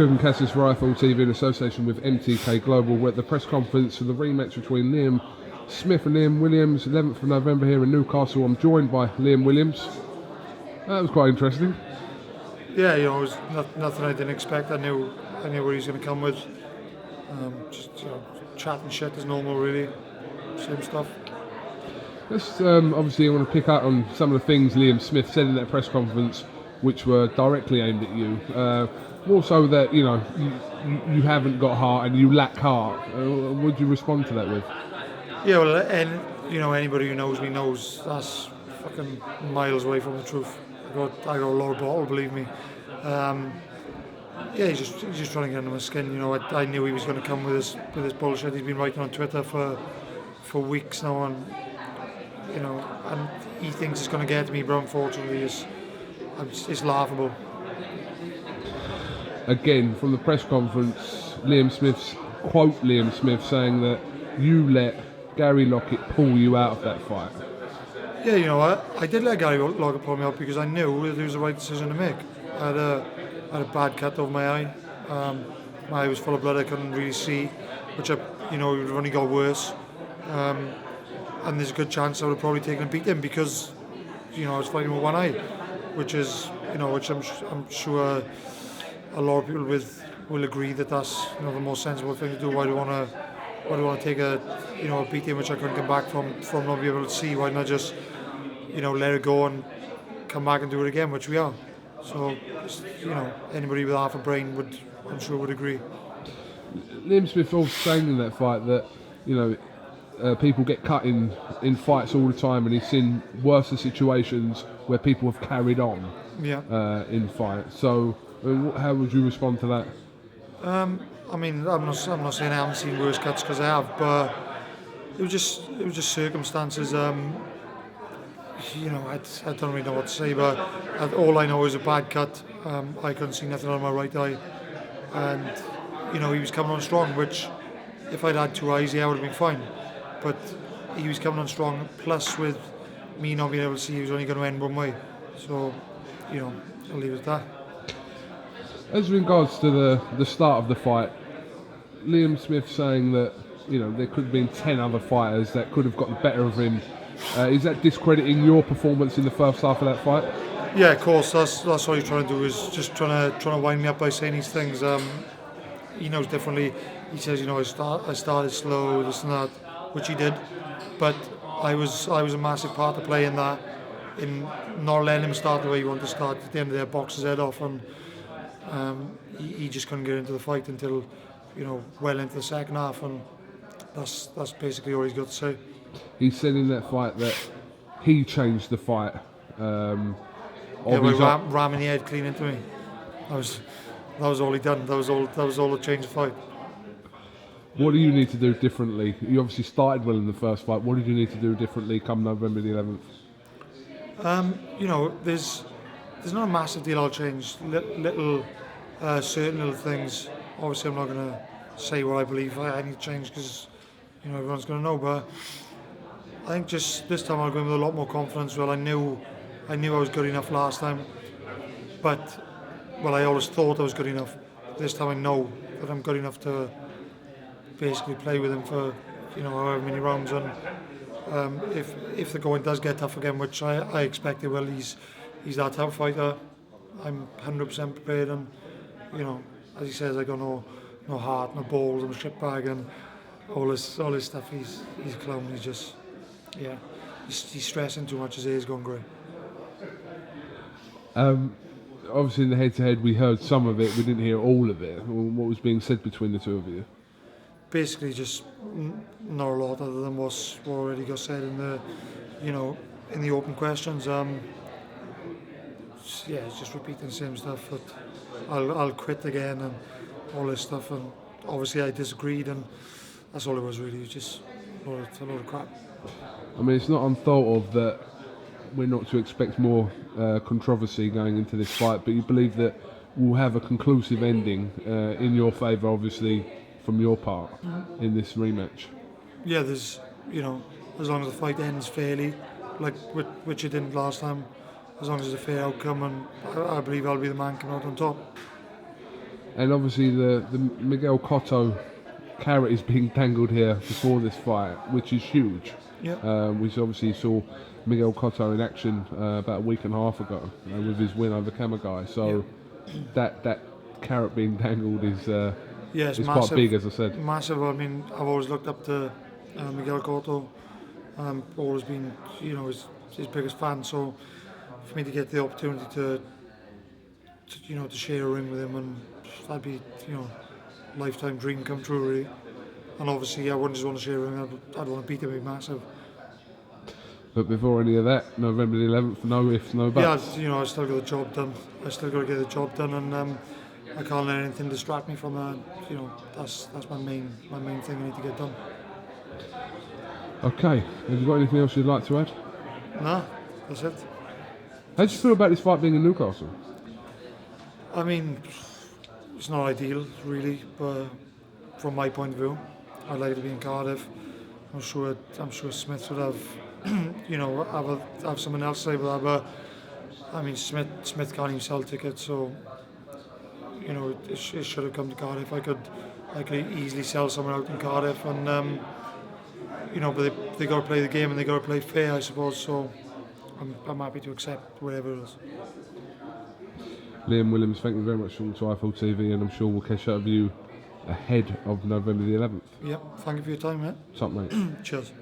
KUGAN CASSIUS Rifle TV in association with MTK Global. We're at the press conference for the rematch between Liam Smith and Liam Williams, 11th of November here in Newcastle. I'm joined by Liam Williams. That was quite interesting. Yeah, it was nothing I didn't expect. I knew what he was going to come with. Just chatting shit as normal, really. Same stuff. Let's obviously I want to pick out on some of the things Liam Smith said in that press conference, which were directly aimed at you. More so that you you haven't got heart and you lack heart. What would you respond to that with? Yeah, well, and anybody who knows me knows that's fucking miles away from the truth. I got a lot of bottle, believe me. Yeah, he's just trying to get under my skin. I knew he was going to come with this bullshit. He's been writing on Twitter for weeks now, and he thinks it's going to get to me, but unfortunately, it's laughable. Again, from the press conference, Liam Smith saying that you let Gary Lockett pull you out of that fight. Yeah, you know what? I did let Gary Lockett pull me out because I knew that it was the right decision to make. I had a bad cut over my eye. My eye was full of blood. I couldn't really see, which it would have only got worse. And there's a good chance I would have probably taken and beat him because I was fighting with one eye, which I'm sure a lot of people will agree that that's the most sensible thing to do. Why do I want to take a beating which I couldn't come back from not being able to see? Why not just let it go and come back and do it again, which we are. So anybody with half a brain I'm sure would agree. Liam Smith also saying in that fight that people get cut in fights all the time, and he's seen worse situations where people have carried on in fights. So how would you respond to that? I mean, I'm not saying I haven't seen worse cuts, because I have, but it was just circumstances. I don't really know what to say, but all I know is a bad cut. I couldn't see nothing on my right eye, and he was coming on strong, which if I'd had two eyes, I would have been fine. But he was coming on strong, plus with me not being able to see, he was only going to end one way. So, I'll leave it at that. As regards to the start of the fight, Liam Smith saying that there could have been 10 other fighters that could have got the better of him. Is that discrediting your performance in the first half of that fight? Yeah, of course. That's what he's trying to do, is just trying to wind me up by saying these things. He knows differently. He says, I started slow, this and that, which he did, but I was a massive part to play in that, in not letting him start the way he wanted to start. At the end of the day, box his head off, and he just couldn't get into the fight until well into the second half, and that's basically all he's got to say. He said in that fight that he changed the fight. By ramming the head clean into me. That was all he done. That was all that changed the fight. What do you need to do differently? You obviously started well in the first fight. What did you need to do differently come November the 11th? There's not a massive deal I'll change. Certain little things. Obviously, I'm not going to say what I believe I need to change, because everyone's going to know. But I think just this time I'll go in with a lot more confidence. Well, I knew I was good enough last time, but I always thought I was good enough. This time I know that I'm good enough to basically play with him for however many rounds. And if the going does get tough again, which I expect it will, he's that type of fighter. I'm 100% prepared, and as he says, I got no heart, no balls, I'm a shitbag, and all this stuff. He's a clown. He's just he's stressing too much. His hair's gone grey. Obviously in the head-to-head we heard some of it, we didn't hear all of it. What was being said between the two of you? Basically just not a lot other than what already got said in the in the open questions. It's just repeating the same stuff, but I'll quit again and all this stuff, and obviously I disagreed, and that's all it was really. Just a lot of crap. I mean, it's not unthought of that we're not to expect more controversy going into this fight, but you believe that we'll have a conclusive ending in your favour, obviously, from your part in this rematch. Yeah, there's, as long as the fight ends fairly, like which it didn't last time, as long as it's a fair outcome, and I believe I'll be the man coming out on top. And obviously the Miguel Cotto carrot is being dangled here before this fight, which is huge. Yeah. We obviously saw Miguel Cotto in action about a week and a half ago with his win over Kamagai. So that carrot being dangled is it's quite big, as I said. Massive. I mean, I've always looked up to Miguel Cotto. Always been, his biggest fan. So for me to get the opportunity to share a ring with him, and that'd be, lifetime dream come true, really. And obviously, I wouldn't just want to share a ring. I'd want to beat him. It'd be massive. But before any of that, November the 11th, no ifs, no buts. Yeah, I still got the job done. I still got to get the job done, and I can't let anything distract me from that. That's my main thing I need to get done. Okay, have you got anything else you'd like to add? No, that's it. How do you feel about this fight being in Newcastle? I mean, it's not ideal, really, but from my point of view, I'd like it to be in Cardiff. I'm sure Smith would have, have something else to say about that. But I mean, Smith can't even sell tickets, so it should have come to Cardiff. I could easily sell someone out in Cardiff, and but they got to play the game and they got to play fair, I suppose. So I'm happy to accept whatever it is. Liam Williams, thank you very much for Twifle TV, and I'm sure we'll catch up with you ahead of November the 11th. Yep, thank you for your time, mate. What's up, mate? Cheers.